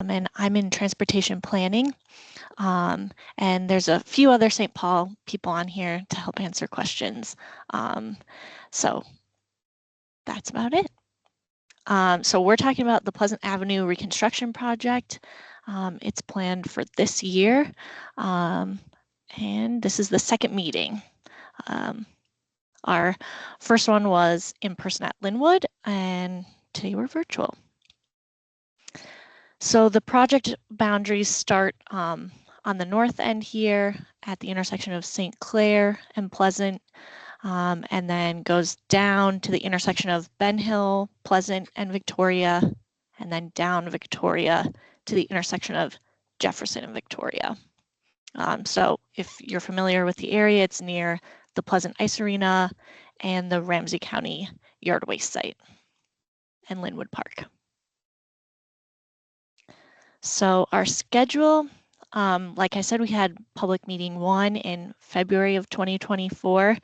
and I'm in transportation planning. And there's a few other St. Paul people on here to help answer questions. So that's about it. So we're talking about the Pleasant Avenue Reconstruction project. It's planned for this year, and this is the second meeting. Our first one was in person at Linwood, and today we're virtual. So the project boundaries start on the north end here at the intersection of St. Clair and Pleasant, and then goes down to the intersection of Ben Hill, Pleasant, and Victoria, and then down Victoria to the intersection of Jefferson and Victoria. So if you're familiar with the area, it's near the Pleasant Ice Arena and the Ramsey County Yard Waste Site and Linwood Park. So our schedule, like I said, we had public meeting 1 in February of 2024.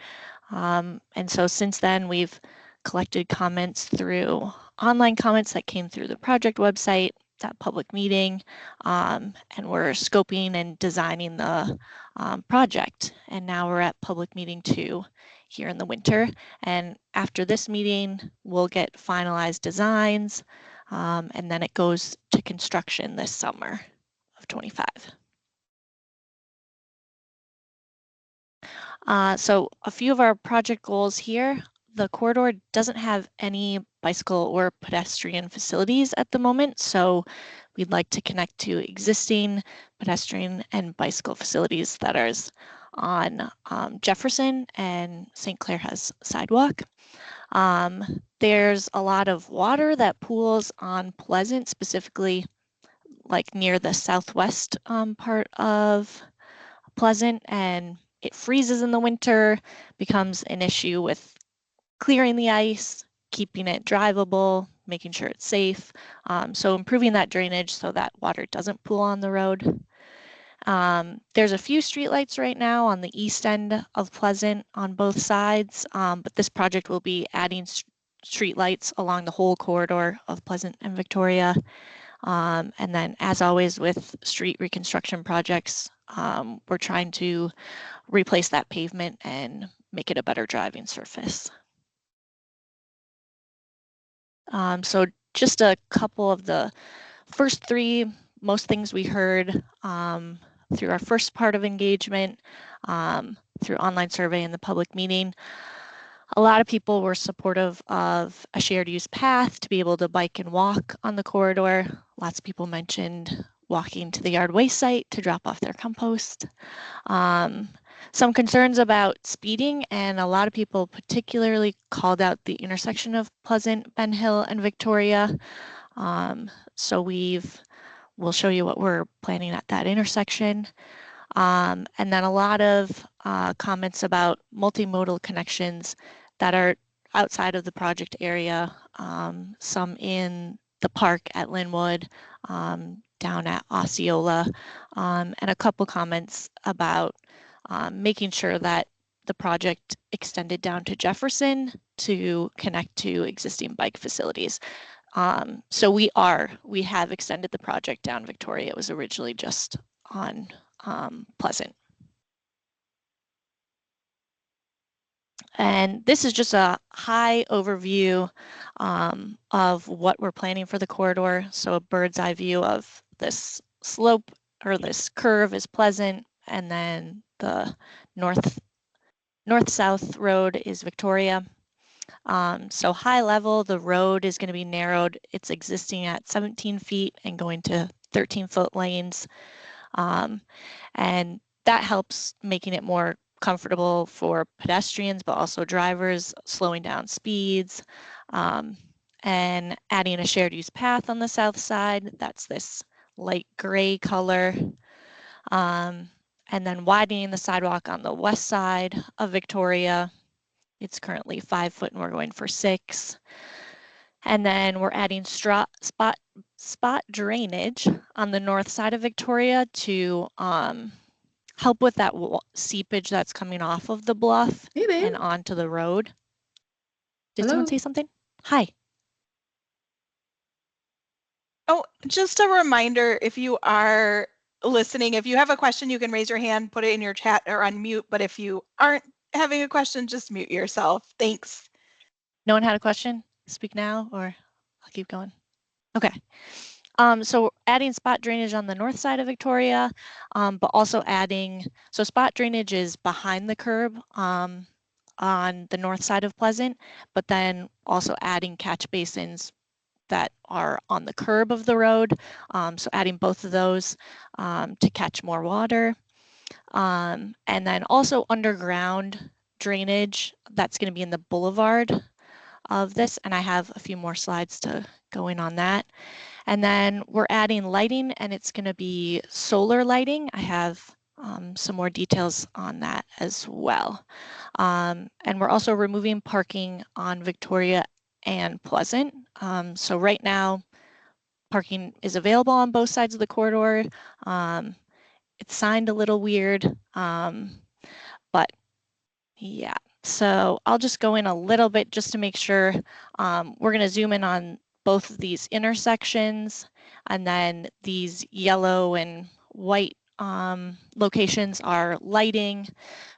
And so since then, we've collected comments through online comments that came through the project website, that public meeting, and we're scoping and designing the project. And now we're at public meeting 2 here in the winter. And after this meeting, we'll get finalized designs, and then it goes to construction this summer of 25. So a few of our project goals here. The corridor doesn't have any bicycle or pedestrian facilities at the moment, so we'd like to connect to existing pedestrian and bicycle facilities that are on Jefferson, and St. Clair has sidewalk. There's a lot of water that pools on Pleasant, specifically like near the southwest part of Pleasant, and it freezes in the winter, becomes an issue with clearing the ice, keeping it drivable, making sure it's safe. So improving that drainage so that water doesn't pool on the road. There's a few streetlights right now on the east end of Pleasant on both sides, but this project will be adding streetlights along the whole corridor of Pleasant and Victoria. And then, as always with street reconstruction projects, we're trying to replace that pavement and make it a better driving surface. So just a couple of the first 3 most things we heard through our first part of engagement, through online survey and the public meeting. A lot of people were supportive of a shared use path to be able to bike and walk on the corridor. Lots of people mentioned walking to the yard waste site to drop off their compost. Some concerns about speeding, and a lot of people particularly called out the intersection of Pleasant, Ben Hill, and Victoria. So we'll show you what we're planning at that intersection. And then a lot of comments about multimodal connections that are outside of the project area, some in the park at Linwood, down at Osceola, and a couple comments about making sure that the project extended down to Jefferson to connect to existing bike facilities. So we have extended the project down Victoria. It was originally just on Pleasant. And this is just a high overview of what we're planning for the corridor. So a bird's eye view of this slope, or this curve, is Pleasant, and then the north-south road is Victoria. So high level, the road is going to be narrowed. It's existing at 17 feet and going to 13-foot lanes. And that helps making it more comfortable for pedestrians, but also drivers, slowing down speeds, and adding a shared use path on the south side. That's this light gray color. And then widening the sidewalk on the west side of Victoria. It's currently 5 foot and we're going for 6. And then we're adding spot drainage on the north side of Victoria to help with that seepage that's coming off of the bluff and onto the road. Did someone say something? Hi. Oh, just a reminder, if you are listening, if you have a question, you can raise your hand, put it in your chat or unmute. But if you aren't having a question, just mute yourself. Thanks. No one had a question? Speak now, or I'll keep going. Okay. So adding spot drainage on the north side of Victoria, but also adding, so spot drainage is behind the curb on the north side of Pleasant, but then also adding catch basins that are on the curb of the road. So adding both of those to catch more water. And then also underground drainage that's going to be in the boulevard of this. And I have a few more slides to go in on that. And then we're adding lighting, and it's going to be solar lighting. I have some more details on that as well. And we're also removing parking on Victoria and Pleasant. So right now, parking is available on both sides of the corridor. It's signed a little weird, but yeah. So I'll just go in a little bit just to make sure. We're going to zoom in on both of these intersections, and then these yellow and white locations are lighting.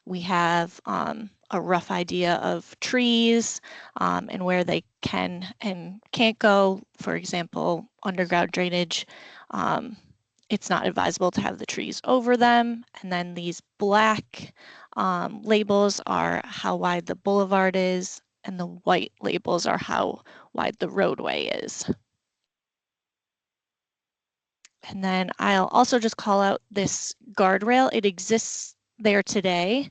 We have a rough idea of trees and where they can and can't go. For example, underground drainage, it's not advisable to have the trees over them. And then these black labels are how wide the boulevard is, and the white labels are how wide the roadway is. And then I'll also just call out this guardrail. It exists there today.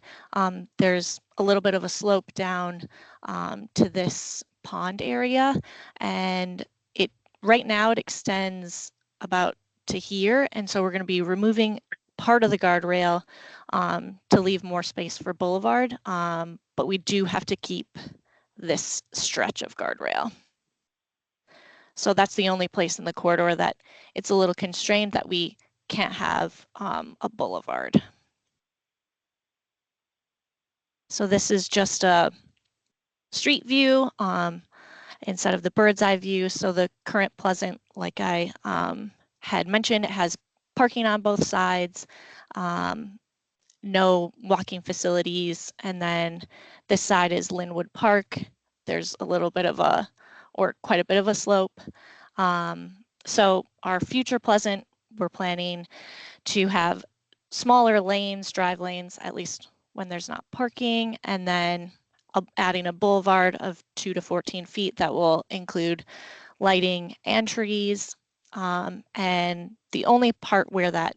There's a little bit of a slope down to this pond area, and right now it extends about to here, and so we're going to be removing part of the guardrail to leave more space for boulevard, but we do have to keep this stretch of guardrail. So that's the only place in the corridor that it's a little constrained that we can't have a boulevard. So this is just a street view instead of the bird's eye view. So the current Pleasant, like I had mentioned, it has parking on both sides, no walking facilities, and then this side is Linwood Park. There's a little bit of a, or quite a bit of a slope. So our future Pleasant, we're planning to have smaller lanes, drive lanes, at least when there's not parking, and then adding a boulevard of 2 to 14 feet that will include lighting and trees. And the only part where that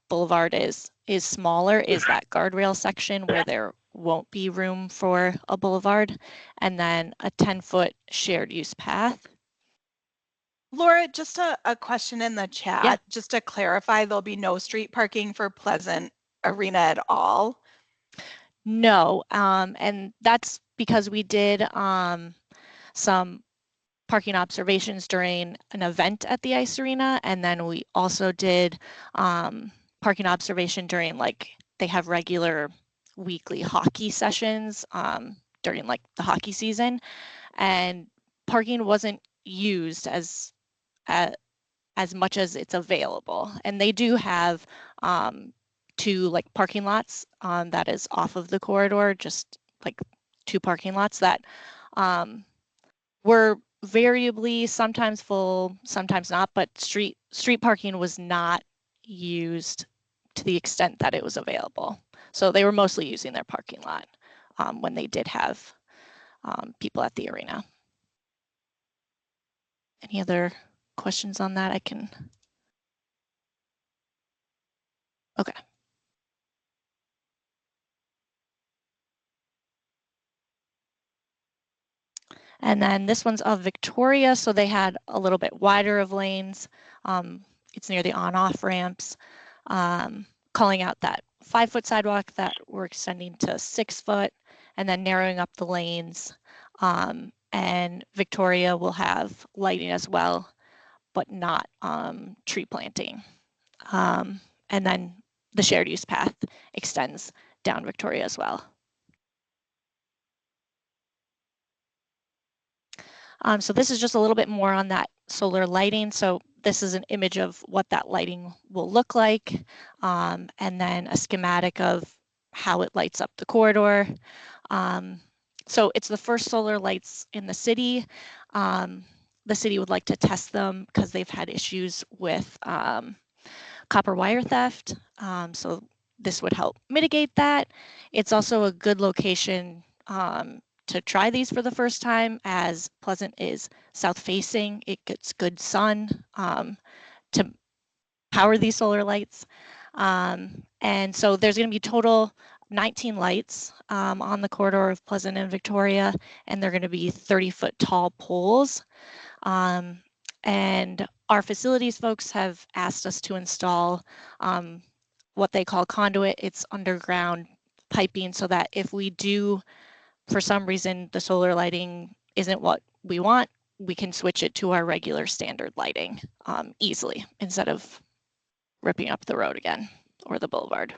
boulevard is smaller is that guardrail section where there won't be room for a boulevard, and then a 10-foot shared use path. Laura, just a question in the chat. Yeah. Just to clarify, there'll be no street parking for Pleasant Arena at all? No, and that's because we did some parking observations during an event at the ice arena, and then we also did parking observation during, like, they have regular weekly hockey sessions during like the hockey season, and parking wasn't used as much as it's available. And they do have 2 like parking lots that is off of the corridor, just like 2 parking lots that were variably sometimes full, sometimes not, but street parking was not used to the extent that it was available. So they were mostly using their parking lot when they did have people at the arena. Any other questions on that? I can. Okay. And then this one's of Victoria, so they had a little bit wider of lanes. It's near the on-off ramps, calling out that 5-foot sidewalk that we're extending to 6 foot, and then narrowing up the lanes. And Victoria will have lighting as well, but not tree planting. And then the shared use path extends down Victoria as well. So this is just a little bit more on that solar lighting. So this is an image of what that lighting will look like, and then a schematic of how it lights up the corridor. So it's the first solar lights in the city. The city would like to test them because they've had issues with copper wire theft. So this would help mitigate that. It's also a good location to try these for the first time, as Pleasant is south facing. It gets good sun to power these solar lights. And so there's going to be total 19 lights on the corridor of Pleasant and Victoria, and they're going to be 30-foot tall poles. And our facilities folks have asked us to install what they call conduit. It's underground piping, so that if we do, for some reason, the solar lighting isn't what we want, we can switch it to our regular standard lighting easily, instead of ripping up the road again or the boulevard.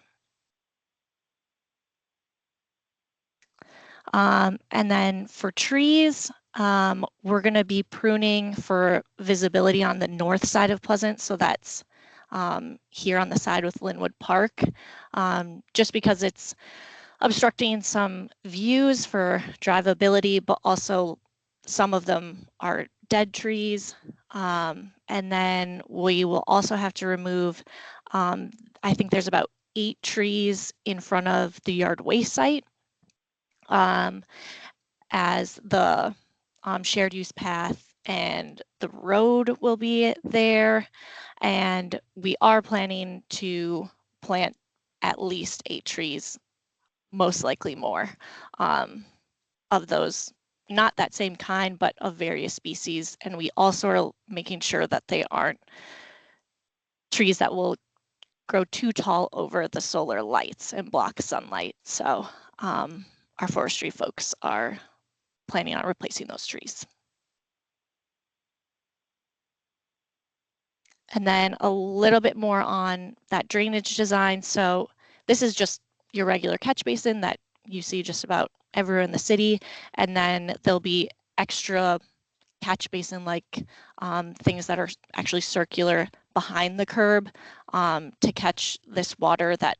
And then for trees, we're going to be pruning for visibility on the north side of Pleasant. So that's here on the side with Linwood Park, just because it's obstructing some views for drivability, but also some of them are dead trees. And then we will also have to remove, I think there's about 8 trees in front of the yard waste site, as the shared use path and the road will be there. And we are planning to plant at least 8 trees, most likely more, of those, not that same kind, but of various species. And we also are making sure that they aren't trees that will grow too tall over the solar lights and block sunlight. So our forestry folks are planning on replacing those trees. And then a little bit more on that drainage design. So this is just your regular catch basin that you see just about everywhere in the city. And then there'll be extra catch basin like things that are actually circular behind the curb to catch this water that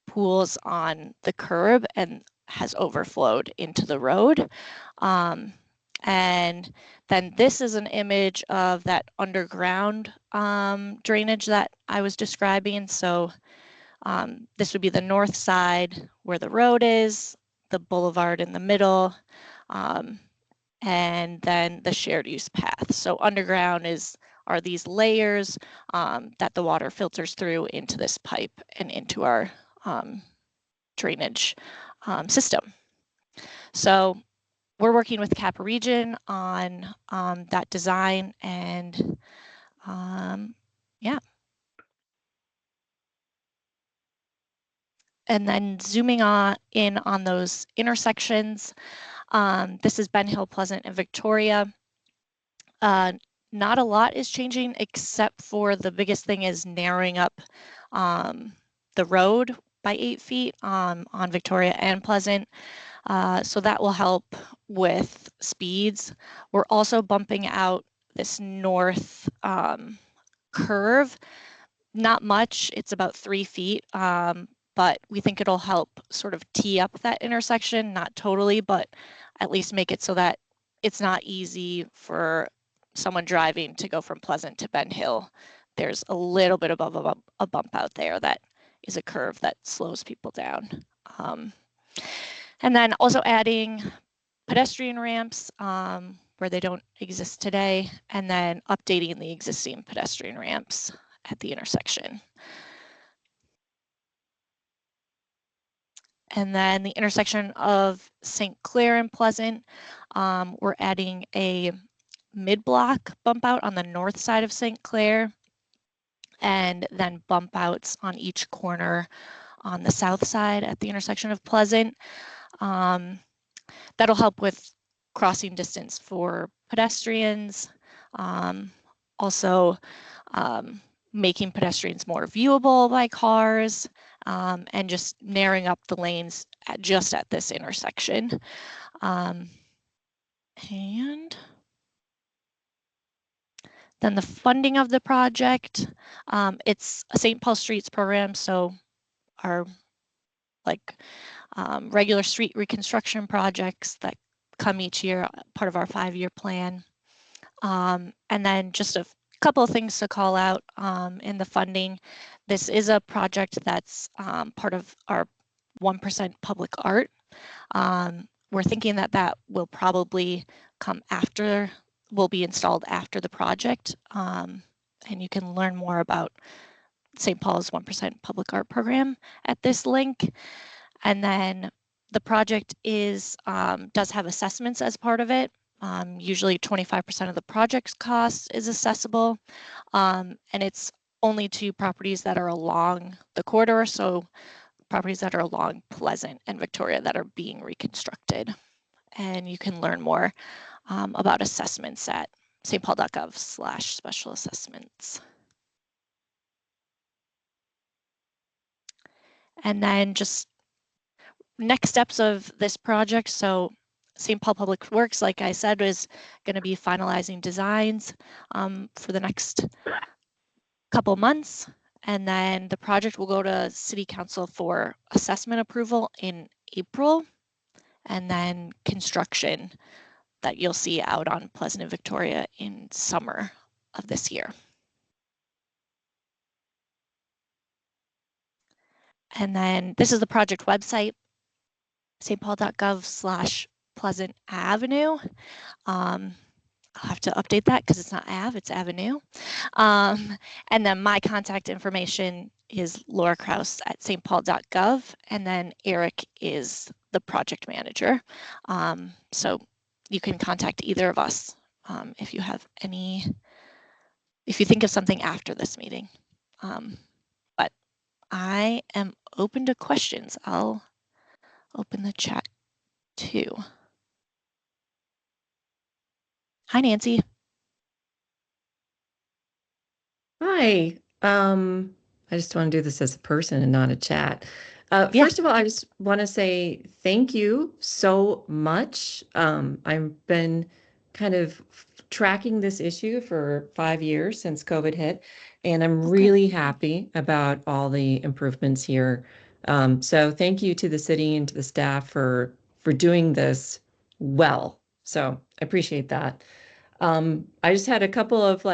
pools on the curb and has overflowed into the road. And then this is an image of that underground drainage that I was describing. So this would be the north side where the road is, the boulevard in the middle, and then the shared use path. So underground are these layers that the water filters through into this pipe and into our drainage system. So we're working with Cap Region on that design, and yeah. And then zooming in on those intersections, this is Ben Hill, Pleasant, and Victoria. Not a lot is changing, except for the biggest thing is narrowing up the road by 8 feet on Victoria and Pleasant. So that will help with speeds. We're also bumping out this north curve. Not much, it's about 3 feet, but we think it'll help sort of tee up that intersection, not totally, but at least make it so that it's not easy for someone driving to go from Pleasant to Ben Hill. There's a little bit above a bump out there that is a curve that slows people down. And then also adding pedestrian ramps where they don't exist today, and then updating the existing pedestrian ramps at the intersection. And then the intersection of St. Clair and Pleasant, we're adding a mid-block bump out on the north side of St. Clair, and then bump outs on each corner on the south side at the intersection of Pleasant. That'll help with crossing distance for pedestrians, also making pedestrians more viewable by cars, and just narrowing up the lanes just at this intersection. And Then the funding of the project, it's a St. Paul Streets program, so our regular street reconstruction projects that come each year, part of our 5-year plan. And then just a couple of things to call out in the funding. This is a project that's part of our 1% public art. We're thinking that that will probably come after, will be installed after the project. And you can learn more about St. Paul's 1% public art program at this link. And then the project is does have assessments as part of it. Usually 25% of the project's cost is accessible, and it's only to properties that are along the corridor, so properties that are along Pleasant and Victoria that are being reconstructed. And you can learn more about assessments at stpaul.gov/special assessments. And then just next steps of this project. So St. Paul Public Works, like I said, is going to be finalizing designs for the next couple months. And then the project will go to City Council for assessment approval in April. And then construction that you'll see out on Pleasant and Victoria in summer of this year. And then this is the project website, stpaul.gov/PleasantAvenue. I'll have to update that because it's not Ave, it's Avenue. And then my contact information is Laura Kraus at stpaul.gov, and then Eric is the project manager. So you can contact either of us if you have any, if you think of something after this meeting. But I am open to questions. I'll open the chat too. Hi, Nancy. Hi. I just want to do this as a person and not a chat. Yeah. First of all, I just want to say thank you so much. I've been kind of tracking this issue for 5 years since COVID hit, and I'm really happy about all the improvements here. So thank you to the city and to the staff for doing this well. So I appreciate that. I just had a couple of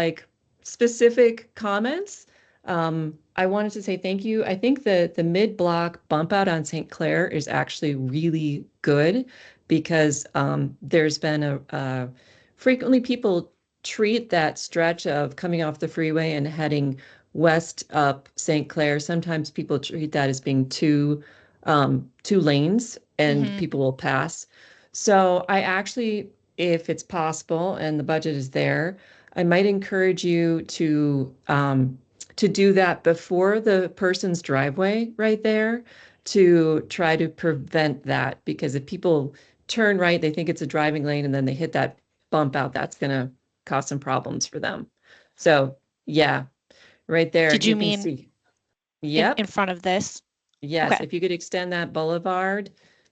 specific comments. I wanted to say thank you. I think the mid-block bump out on St. Clair is actually really good because there's been a frequently people treat that stretch of coming off the freeway and heading west up St. Clair. Sometimes people treat that as being two lanes and people will pass. So I actually, if it's possible and the budget is there, I might encourage you to do that before the person's driveway right there to try to prevent that. Because if people turn right, they think it's a driving lane and then they hit that bump out, that's going to cause some problems for them. So yeah, right there. Did you can mean see. Yep. in front of this? Yes. Okay. If you could extend that boulevard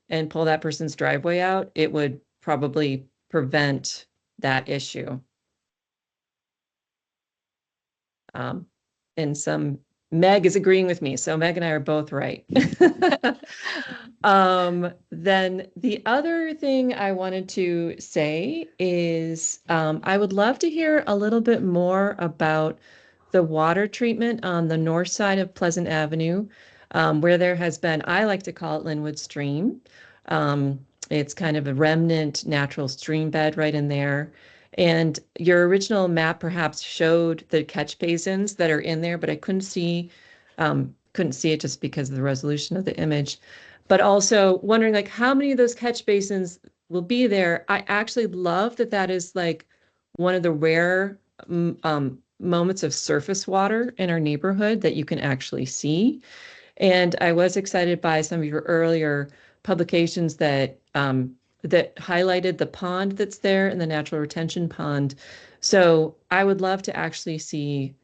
and pull that person's driveway out, it would probably prevent that issue. And Meg is agreeing with me. So Meg and I are both right. Then the other thing I wanted to say is I would love to hear a little bit more about the water treatment on the north side of Pleasant Avenue, where there has been, I like to call it Linwood Stream. It's kind of a remnant natural stream bed right in there. And your original map perhaps showed the catch basins that are in there, but I couldn't see it just because of the resolution of the image. But also wondering how many of those catch basins will be there. I actually love that is one of the rare moments of surface water in our neighborhood that you can actually see. And I was excited by some of your earlier publications that highlighted the pond that's there and the natural retention pond. So I would love to actually see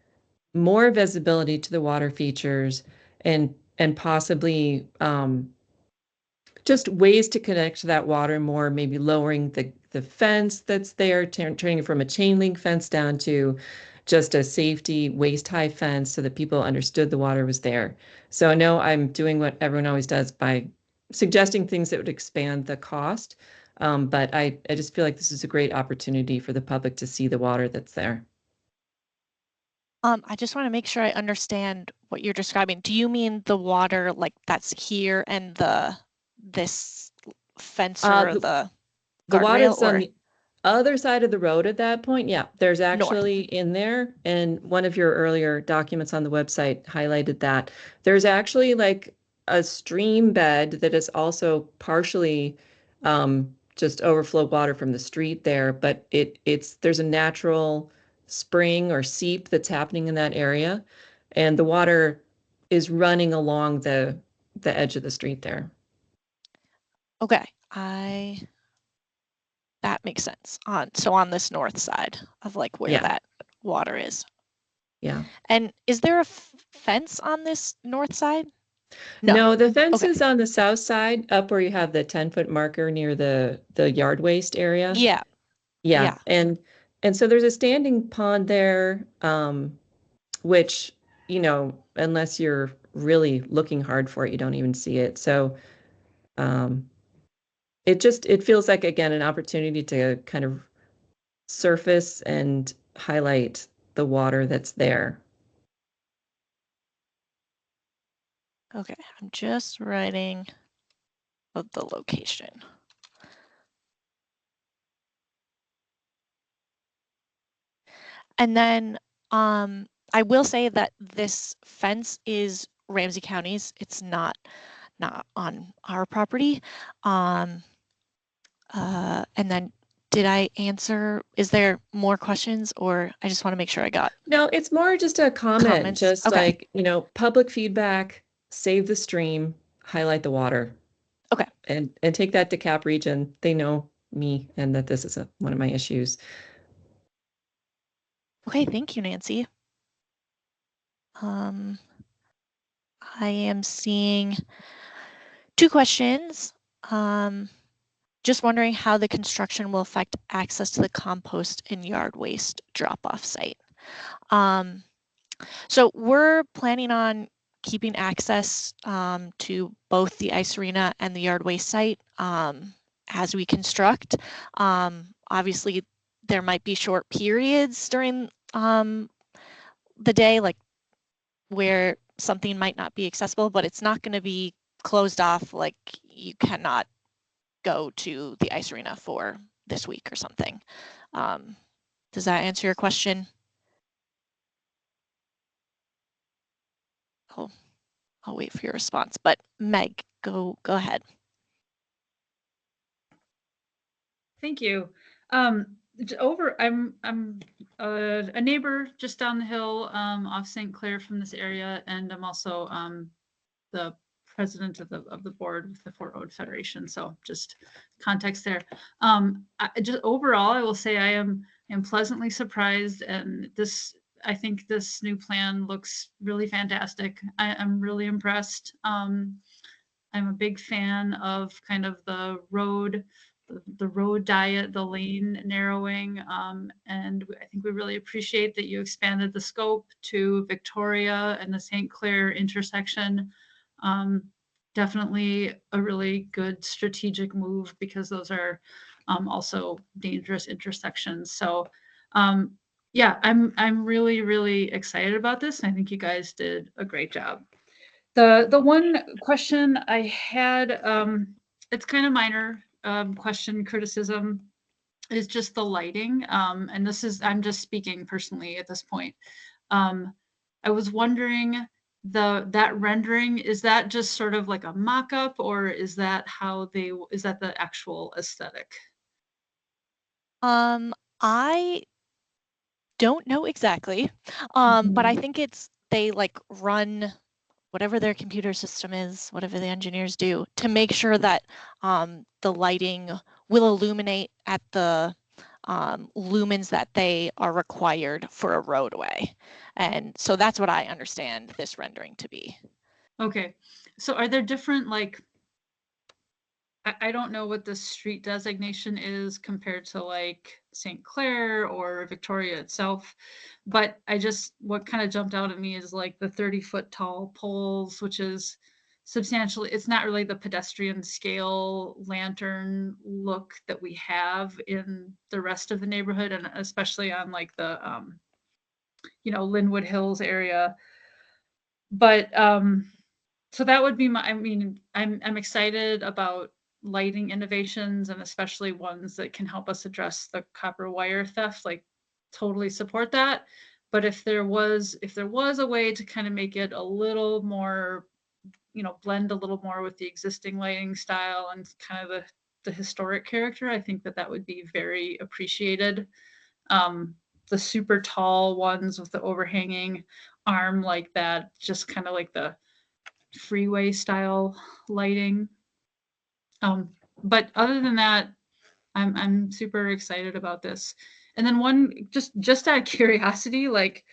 more visibility to the water features and possibly just ways to connect to that water more, maybe lowering the fence that's there, turning it from a chain link fence down to just a safety waist-high fence so that people understood the water was there. So I know I'm doing what everyone always does by suggesting things that would expand the cost. But I just feel like this is a great opportunity for the public to see the water that's there. I just want to make sure I understand what you're describing. Do you mean the water like that's here and this fence or the The water guardrail, that's on or the other side of the road at that point, yeah, there's north? actually in there, and one of your earlier documents on the website highlighted that there's actually like a stream bed that is also partially just overflow water from the street there, but there's a natural spring or seep that's happening in that area, and the water is running along the edge of the street there. Okay, that makes sense. On this north side of like where Yeah, that water is. yeah. And is there a fence on this north side? No, the fence Okay. is on the south side, up where you have the 10-foot marker near the yard waste area. Yeah. Yeah, Yeah. and so there's a standing pond there, which, unless you're really looking hard for it, you don't even see it. So um, it feels like, again, an opportunity to kind of surface and highlight the water that's there. Okay. I'm just writing of the location. And then I will say that this fence is Ramsey County's. It's not on our property. And then did I answer? Is there more questions, or I just want to make sure I got No, it's more just a comment, comments? just Okay. like, public feedback, save the stream, highlight the water. Okay. And take that to Cap Region. They know me and that this is one of my issues. Okay, thank you, Nancy. I am seeing 2 questions. Just wondering how the construction will affect access to the compost and yard waste drop-off site. So we're planning on keeping access to both the ice arena and the yard waste site as we construct. Obviously, there might be short periods during the day, like where something might not be accessible, but it's not going to be closed off, like you cannot go to the ice arena for this week or something. Does that answer your question? I'll wait for your response, but Meg, go ahead. Thank you. I'm a neighbor just down the hill off St. Clair from this area, and I'm also the president of the board with the Fort Road Federation. So just context there. Overall, I will say I am pleasantly surprised, and I think this new plan looks really fantastic. I'm really impressed. I'm a big fan of kind of the road diet, the lane narrowing, and I think we really appreciate that you expanded the scope to Victoria and the St. Clair intersection. Definitely a really good strategic move because those are also dangerous intersections. So yeah, I'm really, really excited about this. And I think you guys did a great job. The one question I had, it's kind of minor question, criticism, is just the lighting. And I'm just speaking personally at this point. I was wondering, that rendering, is that just sort of like a mock-up, or is that the actual aesthetic? I don't know exactly, but I think they like run whatever their computer system is, whatever the engineers do, to make sure that the lighting will illuminate at the lumens that they are required for a roadway. And so that's what I understand this rendering to be. Okay, so are there different, like, I don't know what the street designation is compared to like St. Clair or Victoria itself. But what kind of jumped out at me is like the 30-foot tall poles, which is substantially, it's not really the pedestrian scale lantern look that we have in the rest of the neighborhood, and especially on like the, Linwood Hills area. But so that would be I'm excited about lighting innovations, and especially ones that can help us address the copper wire theft, like totally support that. But if there was a way to kind of make it a little more, blend a little more with the existing lighting style and kind of the historic character, I think that would be very appreciated. The super tall ones with the overhanging arm like that, just kind of like the freeway style lighting. But other than that, I'm super excited about this. And then one, just out of curiosity, like,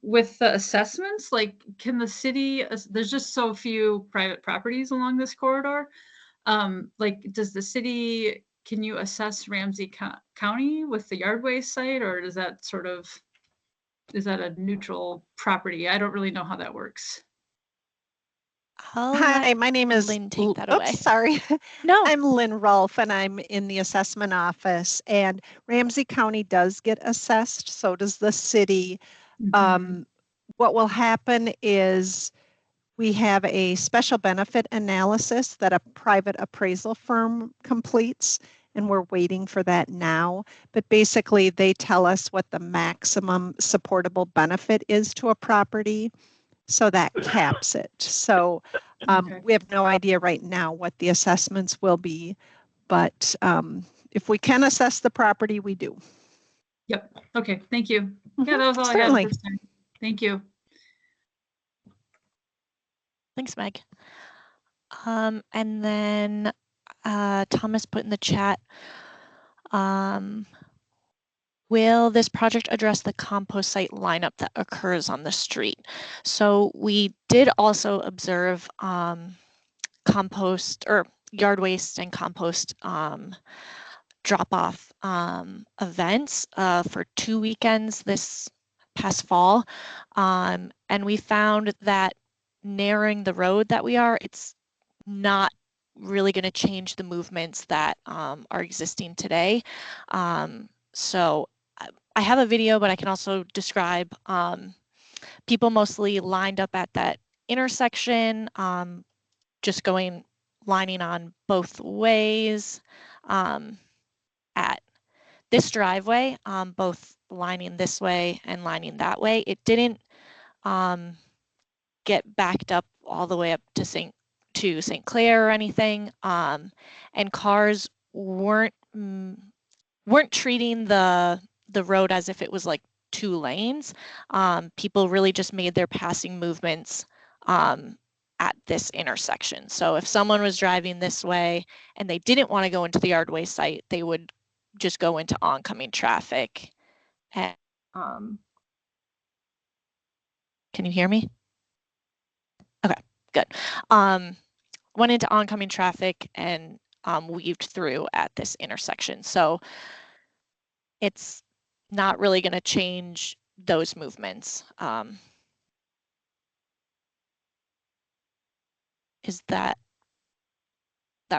with the assessments, like, can the city, there's just so few private properties along this corridor. Like, does the city, can you assess Ramsey County with the yard waste site, or is that a neutral property? I don't really know how that works. Hi, my name is Lynn, take that away. Oops, sorry. No. I'm Lynn Rolfe, and I'm in the assessment office. And Ramsey County does get assessed, so does the city. What will happen is we have a special benefit analysis that a private appraisal firm completes, and we're waiting for that now. But basically, they tell us what the maximum supportable benefit is to a property. So that caps it. So Okay. we have no idea right now what the assessments will be, but if we can assess the property, we do. Yep. Okay. Thank you. Yeah, that was all Certainly. I had this time. Thank you. Thanks, Meg. And then Thomas put in the chat, will this project address the compost site lineup that occurs on the street? So we did also observe compost or yard waste and compost drop-off events for 2 weekends this past fall. And we found that narrowing the road that we are, it's not really going to change the movements that are existing today. So I have a video, but I can also describe people mostly lined up at that intersection, just lining on both ways at this driveway, both lining this way and lining that way. It didn't get backed up all the way up to St. Clair or anything, and cars weren't treating the road as if it was like 2 lanes. People really just made their passing movements at this intersection. So if someone was driving this way and they didn't want to go into the yard waste site, they would just go into oncoming traffic. And, can you hear me? Okay, good. Went into oncoming traffic and weaved through at this intersection. So it's not really going to change those movements. Is that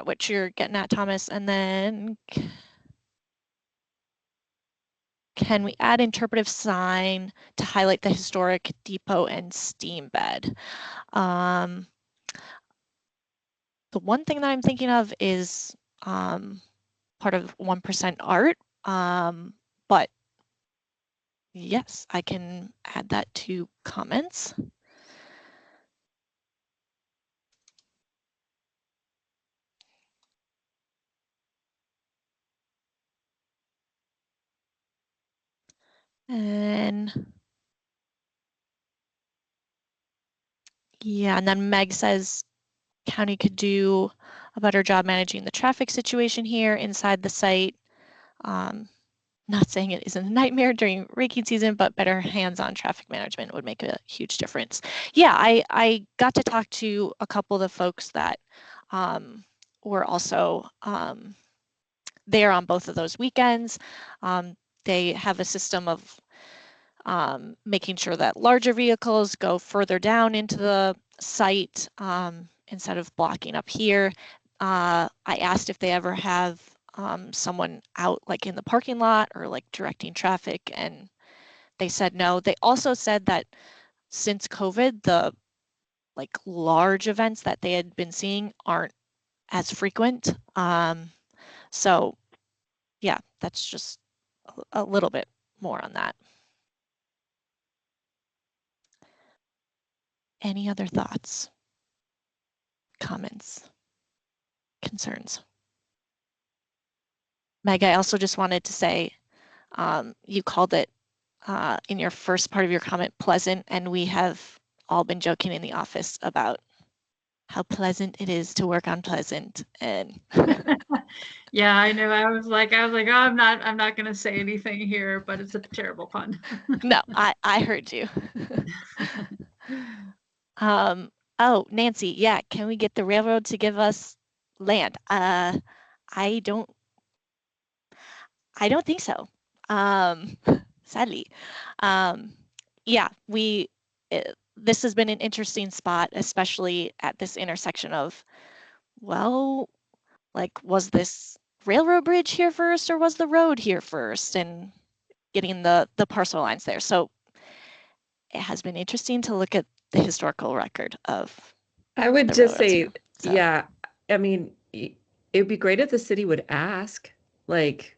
what you're getting at, Thomas? And then can we add interpretive sign to highlight the historic depot and steam bed? The one thing that I'm thinking of is part of 1% art, but yes, I can add that to comments. And yeah, and then Meg says county could do a better job managing the traffic situation here inside the site. Not saying it isn't a nightmare during raking season, but better hands-on traffic management would make a huge difference. Yeah, I got to talk to a couple of the folks that were also there on both of those weekends. They have a system of making sure that larger vehicles go further down into the site instead of blocking up here. I asked if they ever have someone out like in the parking lot or like directing traffic, and they said no. They also said that since COVID, the like large events that they had been seeing aren't as frequent. So yeah, that's just a little bit more on that. Any other thoughts, comments, concerns? Meg, I also just wanted to say, you called it in your first part of your comment pleasant, and we have all been joking in the office about how pleasant it is to work on Pleasant. And yeah, I know. I was like, oh, I'm not going to say anything here, but it's a terrible pun. no, I heard you. Oh, Nancy, yeah, can we get the railroad to give us land? I don't think so. Sadly. Yeah, this has been an interesting spot, especially at this intersection of, well, like, was this railroad bridge here first or was the road here first? And getting the parcel lines there. So it has been interesting to look at the historical record of I would the just railroads say, here. So. yeah, I mean, it would be great if the city would ask, like,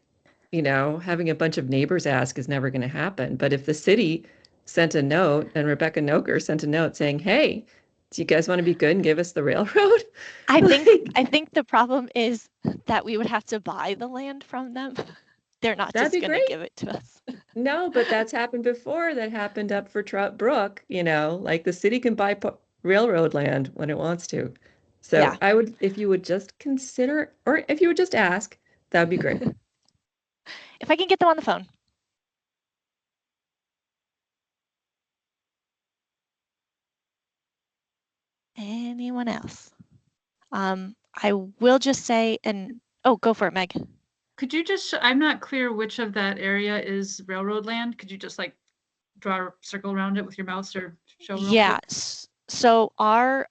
having a bunch of neighbors ask is never going to happen. But if the city sent a note and Rebecca Noker sent a note saying, hey, do you guys want to be good and give us the railroad? I think the problem is that we would have to buy the land from them. They're not That'd just be going to great. give it to us. No, but that's happened before. That happened up for Trout Brook, like the city can buy railroad land when it wants to. So Yeah. I would, if you would just consider, or if you would just ask, that would be great. If I can get them on the phone. Anyone else? I will just say, and oh, go for it, Meg. Could you just, I'm not clear which of that area is railroad land. Could you just like draw a circle around it with your mouse or show real Yeah. quick? So our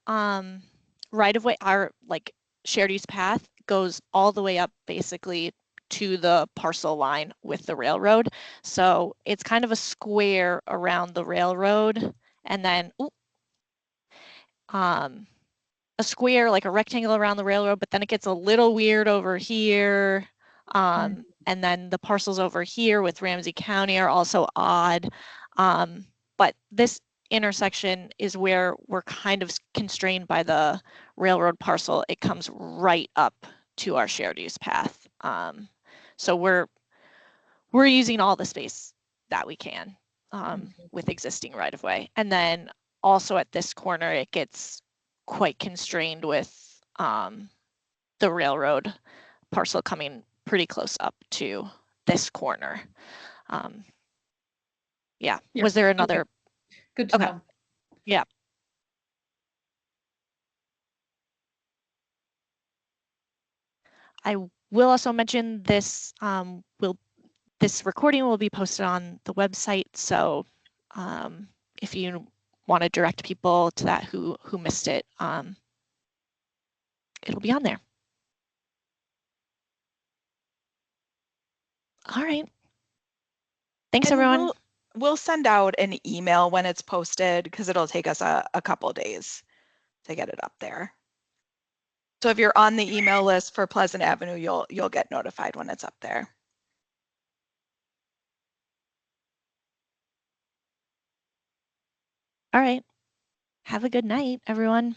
right of way, our like shared use path goes all the way up basically to the parcel line with the railroad. So it's kind of a square around the railroad, and then a square, like a rectangle around the railroad, but then it gets a little weird over here. And then the parcels over here with Ramsey County are also odd. But this intersection is where we're kind of constrained by the railroad parcel. It comes right up to our shared use path. So we're using all the space that we can with existing right of way. And then also at this corner, it gets quite constrained with the railroad parcel coming pretty close up to this corner. Yeah. Was there another? Okay. Good to know. Yeah. I will also mention this this recording will be posted on the website. So if you want to direct people to that who missed it, it'll be on there. All right. Thanks, everyone. We'll send out an email when it's posted because it'll take us a couple days to get it up there. So if you're on the email list for Pleasant Avenue, you'll get notified when it's up there. All right. Have a good night, everyone.